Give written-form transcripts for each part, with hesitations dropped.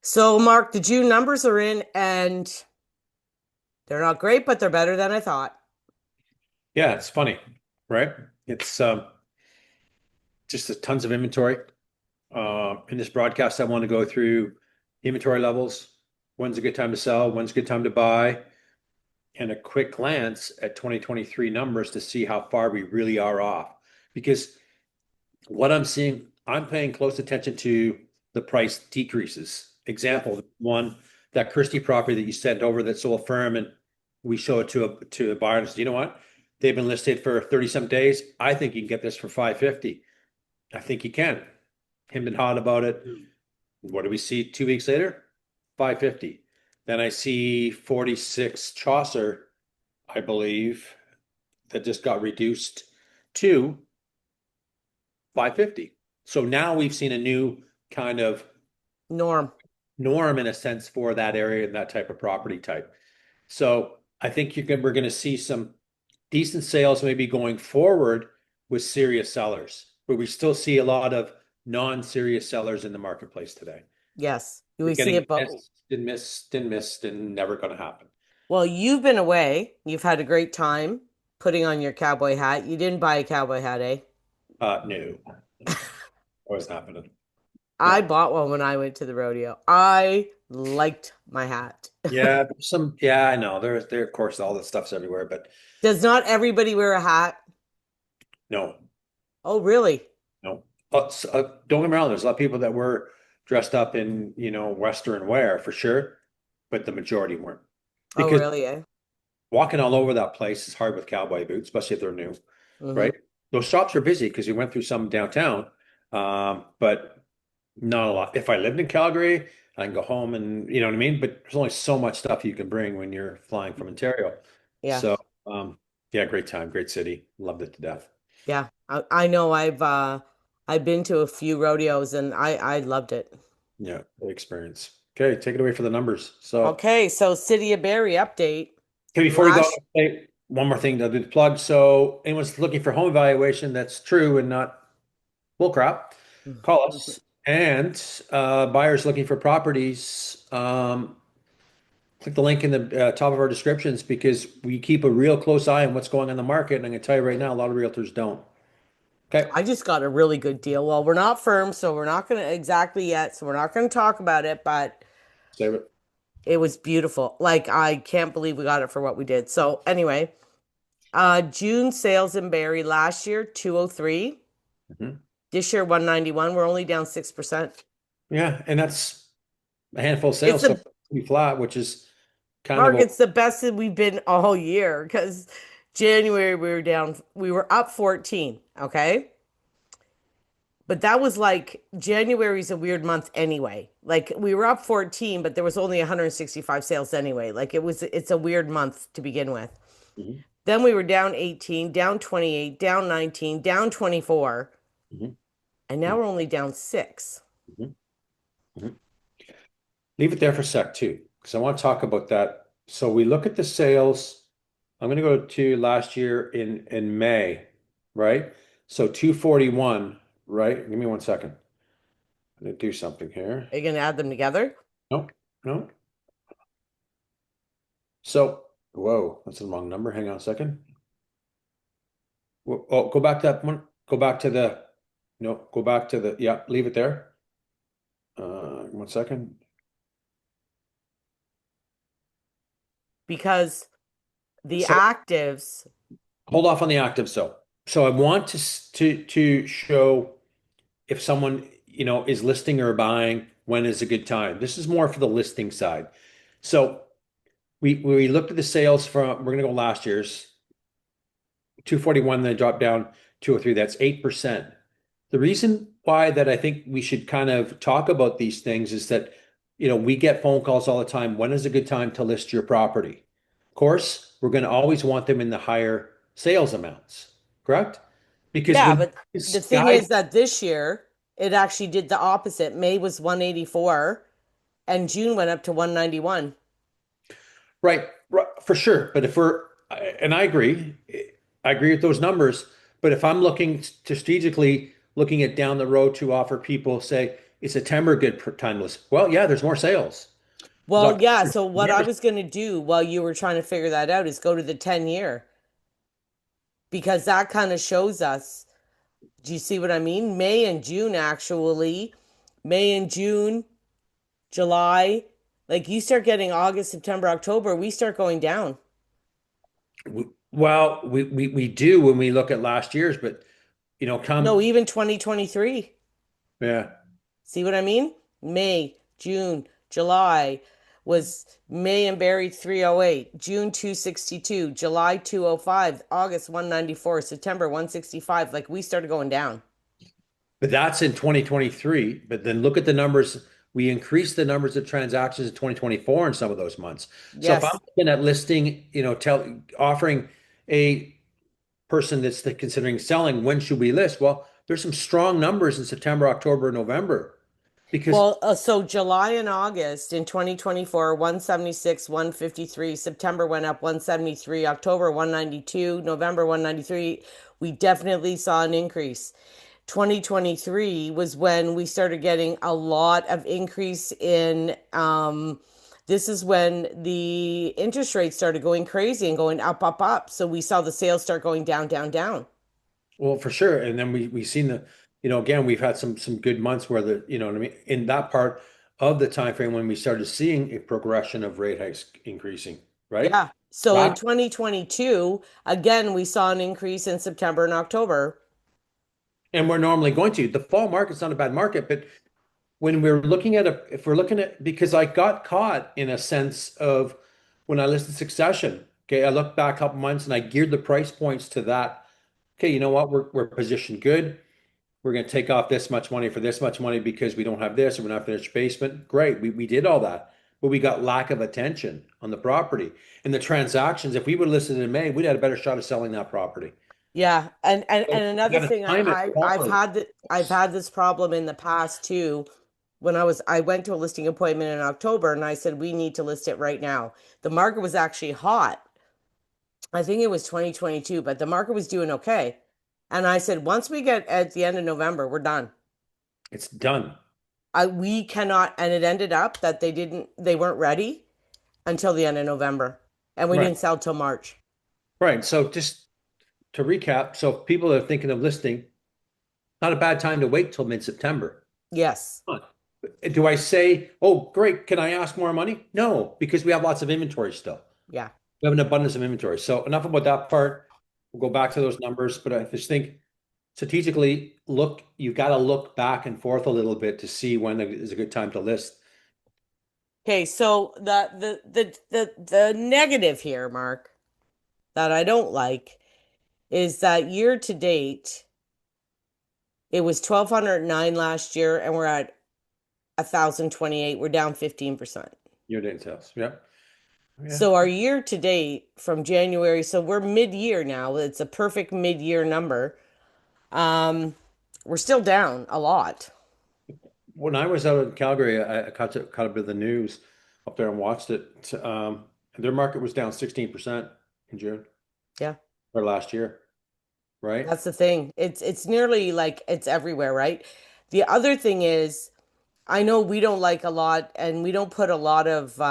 So, Mark, the June numbers are in and they're not great, but they're better than I thought. Yeah, it's funny, right? It's just tons of inventory. In this broadcast, I want to go through inventory levels, when's a good time to sell, when's a good time to buy, and a quick glance at 2023 numbers to see how far we really are off. Because what I'm seeing, I'm paying close attention to the price decreases. Yeah. Example, one, that Christie property that you sent over that sold firm, and we show it to a buyer and say, you know what? They've been listed for 30 some days. I think you can get this for 550. I think you can. Him and hot about it. What do we see 2 weeks later? 550. Then I see 46 Chaucer, I believe, that just got reduced to 550. So now we've seen a new kind of Norm. norm in a sense for that area and that type of property type. So I think we're going to see some decent sales maybe going forward with serious sellers, but we still see a lot of non-serious sellers in the marketplace today. Yes. They're We see getting it, but missed and never going to happen. well, you've been away. You've had a great time putting on your cowboy hat. You didn't buy a cowboy hat, eh? No, always happening. I No. bought one when I went to the rodeo. I liked my hat. Yeah, yeah, I know. There, of course, all this stuff's everywhere, but Does not everybody wear a hat? no, Oh, really? no. But don't get me wrong, there's a lot of people that were dressed up in, Western wear for sure, but the majority weren't. Oh, Because really, eh? walking all over that place is hard with cowboy boots, especially if they're new, Mm-hmm. right? Those shops are busy because we went through some downtown, but not a lot. If I lived in Calgary, I can go home and you know what I mean. But there's only so much stuff you can bring when you're flying from Ontario. Yeah. So, yeah, great time, great city, loved it to death. Yeah. I know I've been to a few rodeos and I loved it. Yeah, great experience. Okay, take it away for the numbers. So, Okay, so City of Barrie update. okay, before we go, Last, hey, one more thing to do the plug. So, anyone's looking for home evaluation that's true and not bullcrap, call us. And buyers looking for properties, click the link in the top of our descriptions because we keep a real close eye on what's going on in the market. And I'm going to tell you right now, a lot of realtors don't. Okay, I just got a really good deal. Well, we're not firm, so we're not going to exactly yet, so we're not going to talk about it, but save it. it was beautiful. Like I can't believe we got it for what we did. So anyway, June sales in Barrie last year 203. Mhm. This year 191. We're only down 6%. Yeah, and that's a handful of It's sales, so a pretty flat, which is kind of Mark, it's the best that we've been all year because January we were up 14, okay? But that was like January's a weird month anyway. Like we were up 14, but there was only 165 sales anyway. It's a weird month to begin with. Mhm, Then we were down 18, down 28, down 19, down 24, mhm, and now mhm, we're only down 6. mhm, mhm. Leave it there for a sec too, because I want to talk about that. So we look at the sales. I'm going to go to last year in May, right? So 241, right? Give me 1 second. I'm going to do something here. Are you going to add them together? No, no. So, whoa, that's the wrong number. Hang on a second. Oh, go back to that one. Go back to the, no, go back to the, yeah, leave it there. 1 second. Because the So actives, hold off on the active. So I want to show if someone, is listing or buying, when is a good time. This is more for the listing side. So we looked at the sales from, we're going to go last year's 241, then dropped down 203. That's 8%. The reason why that I think we should kind of talk about these things is that, we get phone calls all the time. When is a good time to list your property? Of course, we're going to always want them in the higher sales amounts, correct? Because yeah, when but the this thing guy, is that this year it actually did the opposite. May was 184 and June went up to 191. right, right, for sure. But and I agree with those numbers. But if I'm looking strategically, looking at down the road to offer people, say, is September a good time to list? Well, yeah, there's more sales. There's Well, yeah, October, so what I November. was going to do while you were trying to figure that out is go to the 10-year because that kind of shows us. Do you see what I mean? May and June, actually. May and June, July. Like you start getting August, September, October, we start going down. Well, we do when we look at last year's, but No, come, even 2023. yeah. See what I mean? May, June, July was May and Barrie 308, June 262, July 205, August 194, September 165. Like we started going down. But that's in 2023. But then look at the numbers. We increased the numbers of transactions in 2024 in some of those months. So if I'm Yes. looking at listing, offering a person that's considering selling, when should we list? Well, there's some strong numbers in September, October, November because Well, so July and August in 2024, 176, 153. September went up 173, October 192, November 193. We definitely saw an increase. 2023 was when we started getting a lot of increase in this is when the interest rates started going crazy and going up, up, up. So we saw the sales start going down, down, down. well, for sure. And then we seen again, we've had some good months where what I mean, in that part of the time frame when we started seeing a progression of rate hikes increasing, right? Yeah. So in That 2022, again, we saw an increase in September and October. and we're normally going to. The fall market's not a bad market, but when we're looking at if we're looking at, because I got caught in a sense of when I listed Succession. Okay, I looked back a couple months and I geared the price points to that. Okay, you know what? We're positioned good. We're going to take off this much money for this much money because we don't have this or we're not finished basement. Great, we did all that, but we got lack of attention on the property and the transactions. If we would have listed in May, we'd had a better shot of selling that property. Yeah, So and you another got to thing time it properly. I've had this problem in the past too. When I went to a listing appointment in October and I said we need to list it right now. The market was actually hot. I think it was 2022, but the market was doing okay. And I said once we get at the end of November, we're done. It's done. I we cannot, and it ended up that they weren't ready until the end of November, and we Right. didn't sell till March. Right. So just to recap, so if people are thinking of listing, not a bad time to wait till mid-September. Yes. Huh. Do I say, oh, great, can I ask more money? No, because we have lots of inventory still. Yeah. We have an abundance of inventory. So enough about that part. We'll go back to those numbers, but I just think strategically, you've got to look back and forth a little bit to see when is a good time to list. Okay, so the negative here, Mark, that I don't like is that year to date, it was 1,209 last year, and we're at 1,028. We're down 15%. Your date sales. Yeah. Yeah. So our year to date from January, so we're mid-year now. It's a perfect mid-year number. Um, we're still down a lot. When I was out in Calgary, I caught a bit of the news up there and watched it. Their market was down 16% in June Yeah, or last year, right? that's the thing. It's nearly like it's everywhere, right? The other thing is, I know we don't like a lot, and we don't put a lot of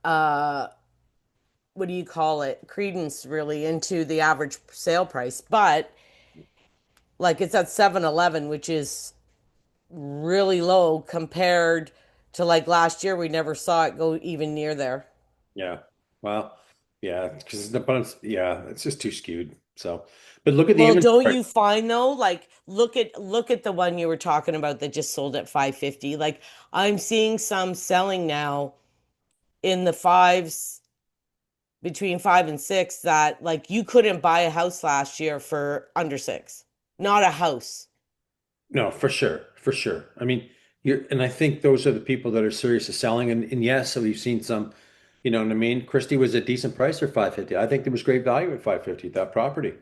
uh what do you call it, credence really into the average sale price, but like it's at 7-Eleven, which is really low compared to like last year. We never saw it go even near there. Yeah. Well, yeah, because the abundance, yeah, it's just too skewed. So, but look at the Well, don't inventory. you find though, like look at the one you were talking about that just sold at 550. Like I'm seeing some selling now in the fives, between 5 and 6, that like you couldn't buy a house last year for under 6. Not a house. No, for sure, for sure. I mean, and I think those are the people that are serious to selling. And yes, so we've seen some, you know what I mean? Christie was a decent price for 550. I think there was great value at 550, that property.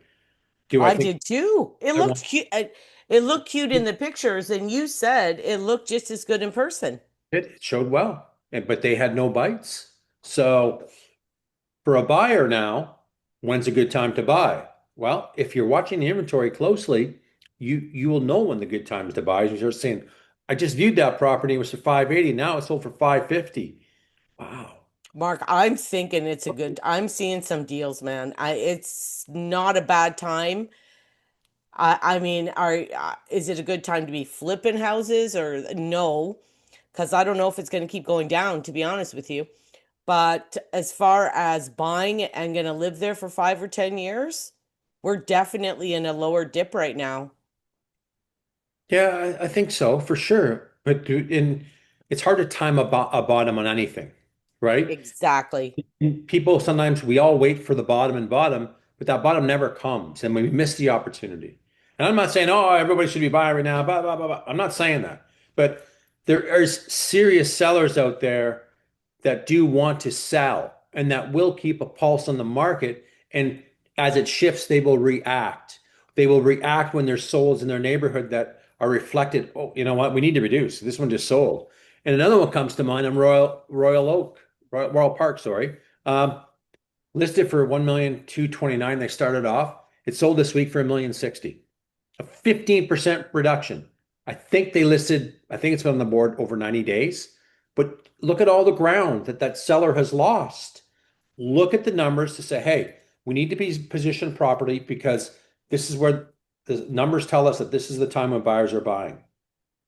Do I I think did too. It I want looked cute. It looked cute in the pictures, and you said it looked just as good in person. it? It showed well, but they had no bites. So for a buyer now, when's a good time to buy? Well, if you're watching the inventory closely, you will know when the good time is to buy. You start saying, I just viewed that property. It was for 580. Now it's sold for 550. Wow. Mark, I'm thinking I'm seeing some deals, man. It's not a bad time. I mean, is it a good time to be flipping houses or no? Because I don't know if it's going to keep going down, to be honest with you. But as far as buying it and going to live there for 5 or 10 years, we're definitely in a lower dip right now. Yeah, I think so for sure. It's hard to time a bottom on anything, right? Exactly. And people sometimes we all wait for the bottom and bottom, but that bottom never comes, and we miss the opportunity. And I'm not saying, oh, everybody should be buying right now, blah, blah, blah, blah. I'm not saying that. But there are serious sellers out there that do want to sell and that will keep a pulse on the market. And as it shifts, they will react. They will react when there's souls in their neighborhood that are reflected. Oh, you know what? We need to reduce. This one just sold. And another one comes to mind on Royal Park, sorry. Um, Listed for 1,229,000. They started off. It sold this week for 1,060,000. A 15% reduction. I think it's been on the board over 90 days. But look at all the ground that seller has lost. Look at the numbers to say, hey, we need to be positioned properly because this is where the numbers tell us that this is the time when buyers are buying.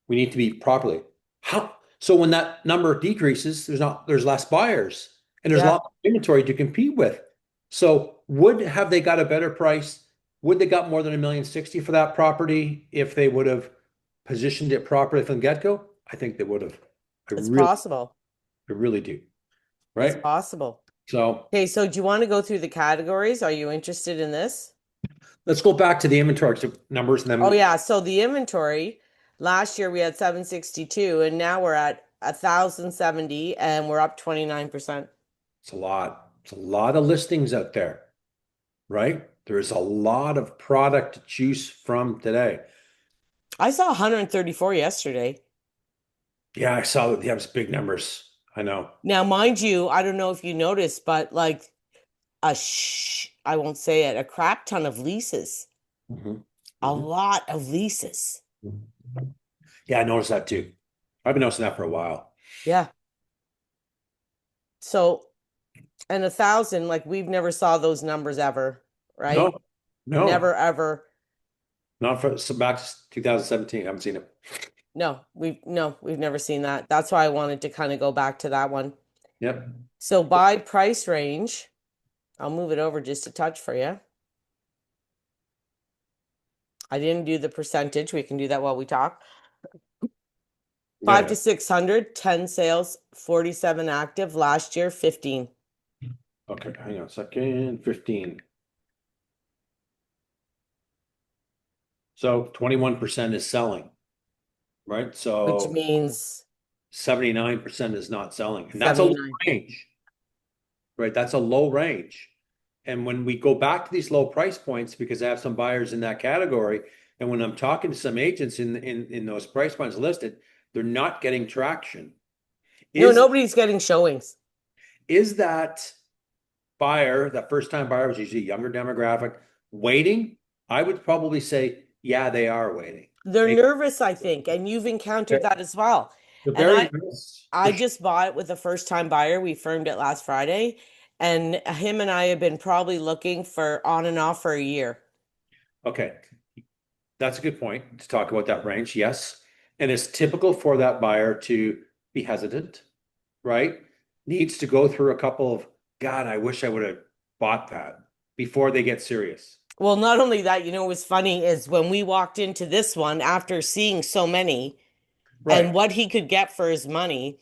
We need to be properly. How? So when that number decreases, there's less buyers and there's a Yeah, lot of inventory to compete with. So would have they got a better price? Would they got more than 1,060,000 for that property if they would have positioned it properly from the get-go? I think they would have. I it's really, possible. I really do. It's Right? possible. So Okay, so do you want to go through the categories? Are you interested in this? let's go back to the inventory numbers and Oh then yeah, so the inventory last year we had 762 and now we're at 1,070 and we're up 29%. it's a lot. It's a lot of listings out there, right? There's a lot of product to choose from today. I saw 134 yesterday. Yeah, I saw that. Yeah, it's big numbers. I know. Now, mind you, I don't know if you noticed, but like I won't say it, a crap ton of leases. Mhm. A Mhm. lot of leases. Yeah, I noticed that too. I've been noticing that for a while. Yeah. So, and 1,000, like we've never saw those numbers ever, right? No, no, Never ever. not for so back to 2017. I haven't seen it. No, we've never seen that. That's why I wanted to kind of go back to that one. Yep. So by price range, I'll move it over just a touch for you. I didn't do the percentage. We can do that while we talk. Yeah, Five yeah. to 600, 10 sales, 47 active. Last year, 15, Okay, hang on a second. 15. So 21% is selling, right? which So means 79% is not selling. And that's a low 79. range, right? That's a low range. And when we go back to these low price points, because I have some buyers in that category, and when I'm talking to some agents in those price points listed, they're not getting traction. No, Is nobody's getting showings. is that buyer, that first time buyer was usually a younger demographic, waiting? I would probably say, yeah, they are waiting. They're Maybe nervous, I think, and you've encountered they're, that as well. they're And very I nervous I for sure. just bought it with a first time buyer. We firmed it last Friday, and him and I have been probably looking for on and off for a year. Okay, that's a good point to talk about that range. Yes. And it's typical for that buyer to be hesitant, right? Needs to go through a couple of, God, I wish I would have bought that before they get serious. Well, not only that, what was funny is when we walked into this one after seeing so many and Right. what he could get for his money.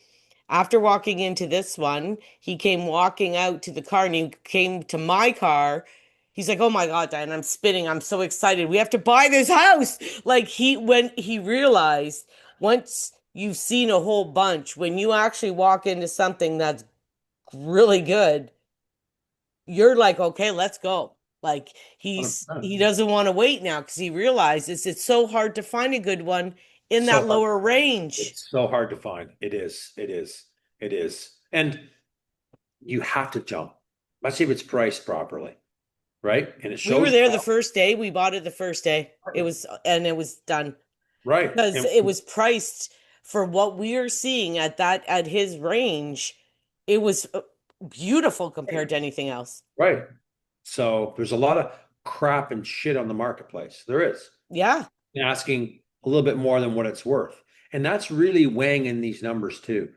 After walking into this one, he came walking out to the car and he came to my car. He's like, "Oh my God, Diane, I'm spinning. I'm so excited. We have to buy this house." Like when he realized once you've seen a whole bunch, when you actually walk into something that's really good, you're like, "Okay, let's go." Like he 100%. doesn't want to wait now because he realizes it's so hard to find a good one in So that hard. lower range. It's so hard to find. It is. It is. It is. And you have to jump. Let's see if it's priced properly, right? And it We were shows there the first day. We bought it the first day. It was done right. because And it was priced. for what we are seeing at his range, it was beautiful compared to anything else. Right. So there's a lot of crap and shit on the marketplace. There is. Yeah, Asking a little bit more than what it's worth. And that's really weighing in these numbers too.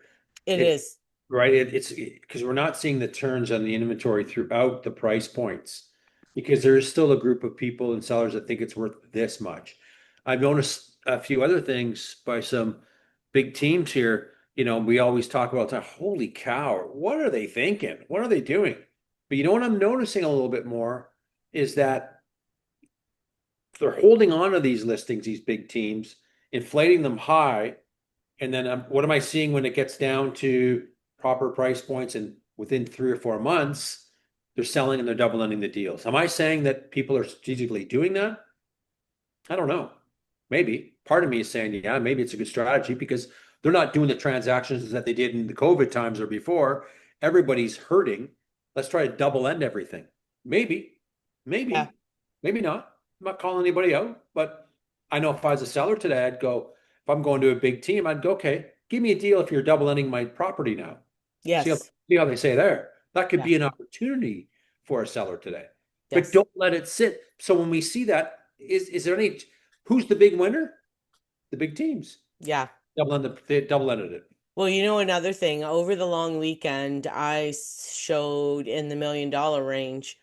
it It is. right. It's because we're not seeing the turns on the inventory throughout the price points because there is still a group of people and sellers that think it's worth this much. I've noticed a few other things by some big teams here. We always talk about that. Holy cow, what are they thinking? What are they doing? But you know what I'm noticing a little bit more is that they're holding on to these listings, these big teams, inflating them high. And then what am I seeing when it gets down to proper price points and within 3 or 4 months, they're selling and they're double ending the deals? Am I saying that people are strategically doing that? I don't know. Maybe. Part of me is saying, yeah, maybe it's a good strategy because they're not doing the transactions that they did in the COVID times or before. Everybody's hurting. Let's try to double end everything. Maybe, Yeah. maybe, maybe not. I'm not calling anybody out, but I know if I was a seller today, I'd go, if I'm going to a big team, I'd go, okay, give me a deal if you're double ending my property now. See how, Yes. see how they say there. That could Yeah. be an opportunity for a seller today, but Yes. don't let it sit. So when we see that, is there any, who's the big winner? The big teams. Yeah. They double ended it. Well, another thing, over the long weekend, showed in the $1 million range,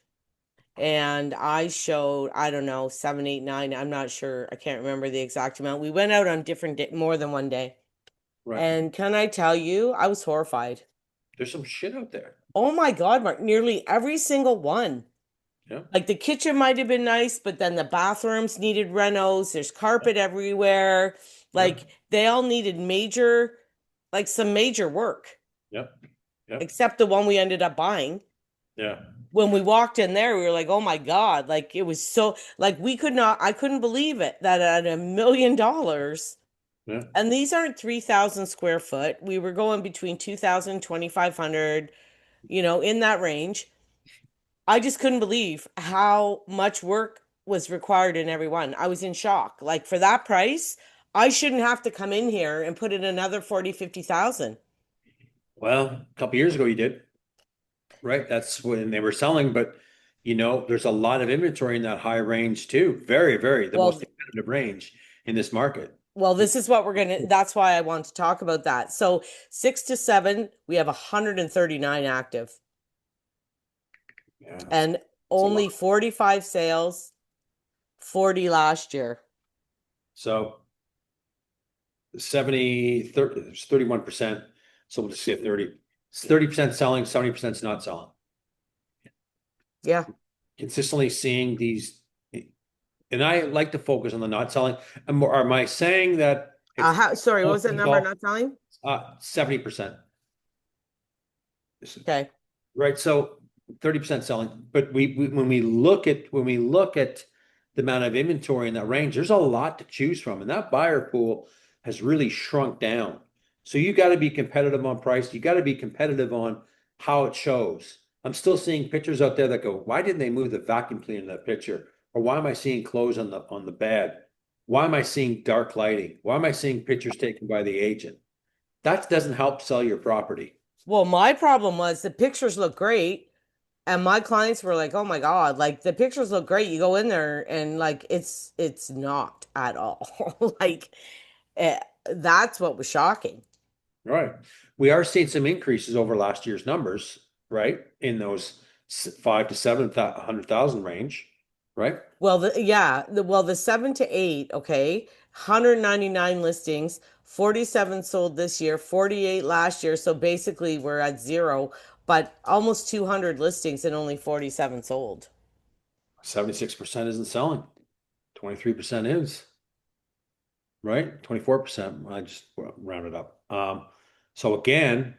and I showed, I don't know, seven, eight, nine. I'm not sure. I can't remember the exact amount. We went out on different day, more than one day. Right. And can I tell you, I was horrified. There's some shit out there. Oh my God, Mark, nearly every single one. Yeah. Like the kitchen might have been nice, but then the bathrooms needed renos. There's carpet everywhere. Yep. Like they all needed some major work, Yep. Yep. except the one we ended up buying. Yeah. When we walked in there, we were like, oh my God, like it was so, like I couldn't believe it that at $1 million, Yeah. and these aren't 3,000 square foot. We were going between 2,000, 2,500, in that range. I just couldn't believe how much work was required in every one. I was in shock. Like for that price, I shouldn't have to come in here and put in another 40, 50,000. Well, a couple years ago you did, right? That's when they were selling, but there's a lot of inventory in that high range too. Very, very the most Well, competitive range in this market. this is what that's why I want to talk about that. So 6 to 7, we have 139 active Yeah, and it's a only lot. 45 sales, 40 last year. So there's 31%. So we'll just say 30. It's 30% selling, 70% is not selling. Yeah. Consistently seeing these, and I like to focus on the not selling. Am I saying that it's Sorry, what all was that things number all not selling? 70%, Okay. right? So 30% selling. But when we look at the amount of inventory in that range, there's a lot to choose from, and that buyer pool has really shrunk down. So you got to be competitive on price. You got to be competitive on how it shows. I'm still seeing pictures out there that go, why didn't they move the vacuum cleaner in that picture? Or why am I seeing clothes on the bed? Why am I seeing dark lighting? Why am I seeing pictures taken by the agent? That doesn't help sell your property. Well, my problem was the pictures look great, and my clients were like, "Oh my God, like the pictures look great." You go in there and like it's not at all. Like that's what was shocking. Right. We are seeing some increases over last year's numbers, right? In those 5 to 7 hundred thousand range, right? Well, the 7 to 8, okay, 199 listings, 47 sold this year, 48 last year. So basically we're at zero, but almost 200 listings and only 47 sold. 76% isn't selling. 23% is, right? 24%. I just rounded up. So again,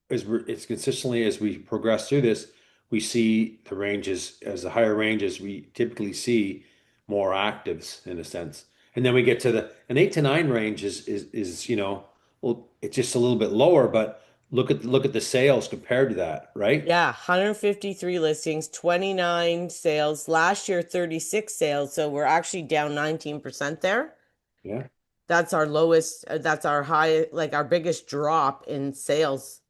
it's consistently as we progress through this, we see the ranges as the higher ranges, we typically see more actives in a sense. And then we get to an 8 to 9 range is well, it's just a little bit lower, but look at the sales compared to that, right? Yeah, 153 listings, 29 sales. Last year, 36 sales. So we're actually down 19% there. Yeah. That's our lowest, that's our high, like our biggest drop in sales.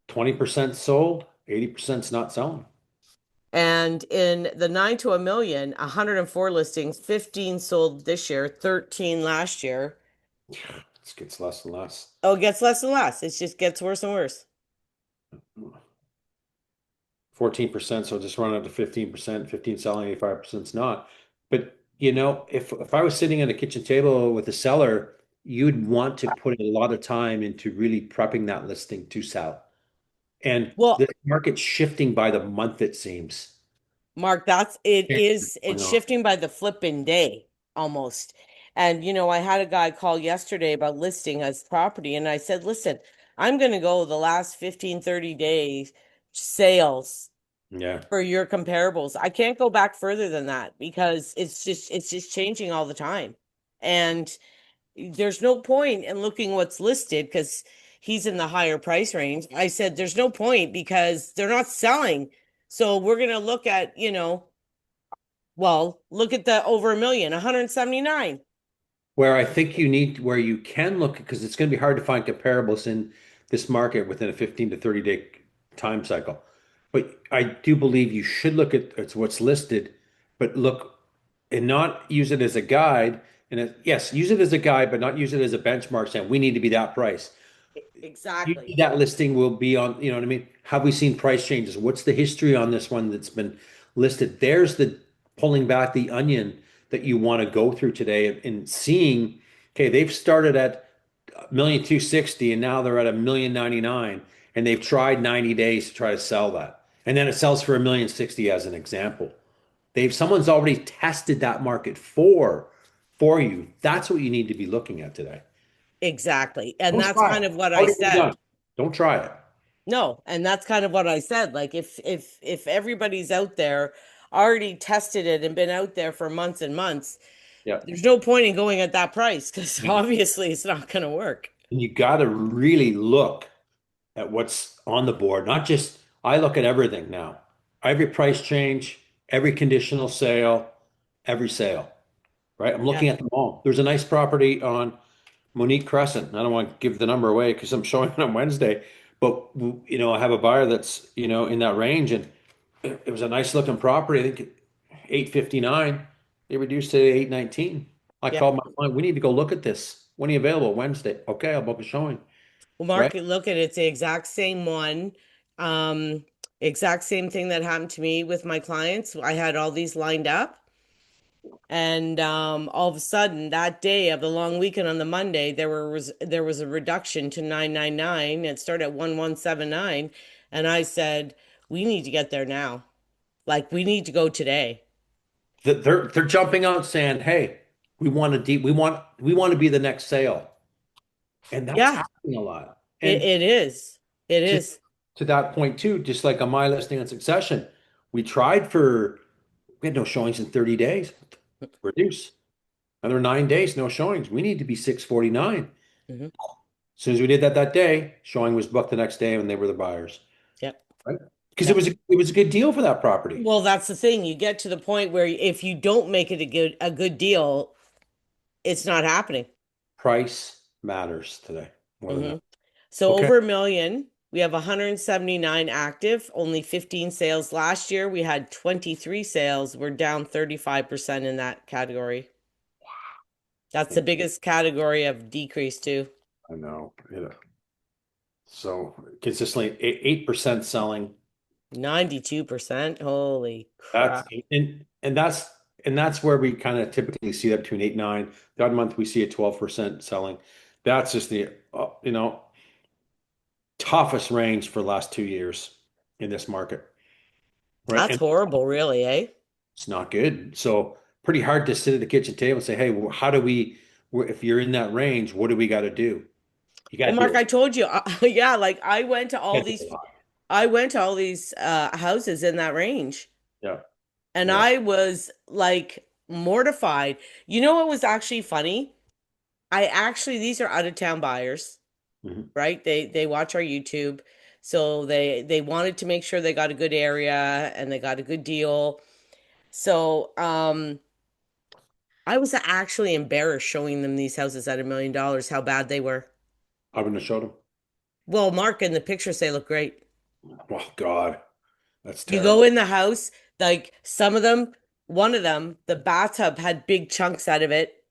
20% sold, 80%'s not selling. And in the 9 to 1 million, 104 listings, 15 sold this year, 13 last year. It gets less and less. Oh, it gets less and less. It just gets worse and worse. 14%, so just run up to 15%, 15 selling, 85%'s not. But if I was sitting at a kitchen table with a seller, you'd want to put a lot of time into really prepping that listing to sell. And Well, the market's shifting by the month, it seems. Mark, it's Going on. shifting by the flipping day almost. And I had a guy call yesterday about listing his property, and I said, listen, I'm going to go the last 15, 30 days sales Yeah. for your comparables. I can't go back further than that because it's just changing all the time. And there's no point in looking what's listed because he's in the higher price range. I said there's no point because they're not selling. So we're going to look at, well, look at the over 1 million, 179. Where you can look, because it's going to be hard to find comparables in this market within a 15 to 30 day time cycle. But I do believe you should look at what's listed, but look and not use it as a guide. And yes, use it as a guide, but not use it as a benchmark saying we need to be that price. Exactly. Usually that listing will be on, you know what I mean? Have we seen price changes? What's the history on this one that's been listed? There's the pulling back the onion that you want to go through today and seeing, okay, they've started at 1,260,000 and now they're at 1,099,000 and they've tried 90 days to try to sell that. And then it sells for 1,060,000 as an example. Someone's already tested that market for you. That's what you need to be looking at today. Exactly. And Don't that's try it. kind of what I Already been said. done. Don't try it. No, and that's kind of what I said. Like if everybody's out there already tested it and been out there for months and months, Yeah. there's no point in going at that price because obviously it's not going to work. And you got to really look at what's on the board. Not just, I look at everything now. Every price change, every conditional sale, every sale, right? I'm Yeah. looking at them all. There's a nice property on Monique Crescent. I don't want to give the number away because I'm showing it on Wednesday, but I have a buyer that's, in that range and it was a nice looking property. I think 859. They reduced to 819. I Yeah. called my client. We need to go look at this. When are you available? Wednesday. Okay, I'll book a showing. Well, Right? Mark, look at it. It's the exact same one. Um, exact same thing that happened to me with my clients. I had all these lined up. And all of a sudden, that day of the long weekend on the Monday, there was a reduction to 999. It started at 1179, and I said, "We need to get there now. Like we need to go today." They're jumping out saying, "Hey, we want to be the next sale," and that's Yeah, happening a lot. it, And it is. It to is. to that point too, just like on my listing on Succession, we had no showings in 30 days. Reduce another 9 days, no showings. We need to be 649. Hmm. As soon as we did that day, showing was booked the next day, and they were the buyers, Yep. right? Because it Yep. was a good deal for that property. Well, that's the thing. You get to the point where if you don't make it a good deal, it's not happening. Price matters today more than Hmm. ever. So Okay. over 1 million, we have 179 active, only 15 sales. Last year, we had 23 sales. We're down 35% in that category. That's the biggest category of decrease too. I know. So consistently 8% selling. 92%. Holy That's crap. and that's where we kind of typically see that between 8, 9. The odd month we see a 12% selling. That's just the toughest range for the last 2 years in this market, right? That's And horrible, really, eh? it's not good. So pretty hard to sit at the kitchen table and say, hey, well, how do if you're in that range, what do we got to do? You got Well, to do Mark, a I told you, yeah, like got to do a lot. I went to all these houses in that range, Yeah. and Yeah. I was like mortified. You know what was actually funny? These are out of town buyers, Mhm. right? They watch our YouTube. So they wanted to make sure they got a good area and they got a good deal. So I was actually embarrassed showing them these houses at $1 million, how bad they were. I wouldn't have showed him. Well, Mark, in the pictures, they look great. Oh God, that's You go terrible. in the house, like some of them, one of them, the bathtub had big chunks out of it.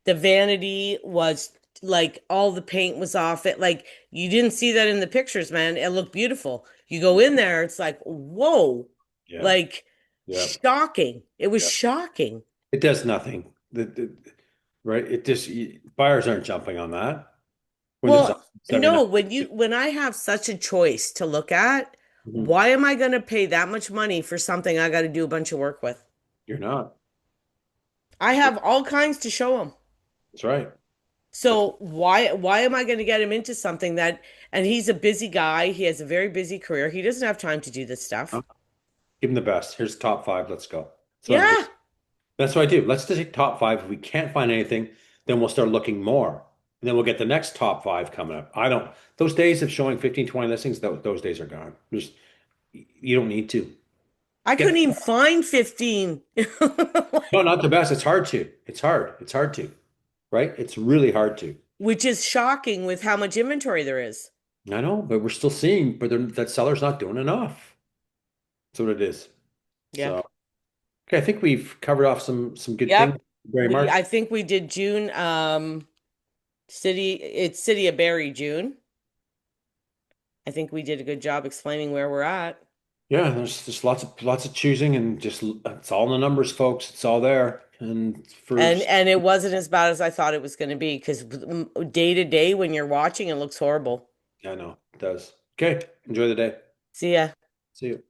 The vanity was like all the paint was off it. Like you didn't see that in the pictures, man. It looked beautiful. You go in there, it's like, whoa, Yeah, like yeah, shocking. It was yeah. shocking. It does nothing. Right? It just buyers aren't jumping on that when it's Well, no, 79. when I have such a choice to look at, Mhm. why am I going to pay that much money for something I got to do a bunch of work with? You're not. I have all kinds to show them. That's right. That's So why am I going to get him into something that, and he's a busy guy. He has a very busy career. He doesn't have time to do this stuff. give them the best. Here's top five. Let's go. That's what I'm doing. Yeah. That's what I do. Let's just take top five. If we can't find anything, then we'll start looking more. And then we'll get the next top five coming up. I don't, those days of showing 15, 20 listings, those days are gone. Just, you don't need to. I Get, couldn't even find 15. no, not the best. It's hard to. It's hard. It's hard to, right? It's really hard to. Which is shocking with how much inventory there is. I know, but we're still seeing, but that seller's not doing enough. That's what it is. Yeah. So, okay, I think we've covered off some good things. Yep. Very I March. think we did June, it's City of Barrie, June. I think we did a good job explaining where we're at. Yeah, there's just lots of choosing and just it's all in the numbers, folks. It's all there. And for And it wasn't as bad as I thought it was going to be because day to day when you're watching, it looks horrible. I know it does. Okay, enjoy the day. See ya. See you.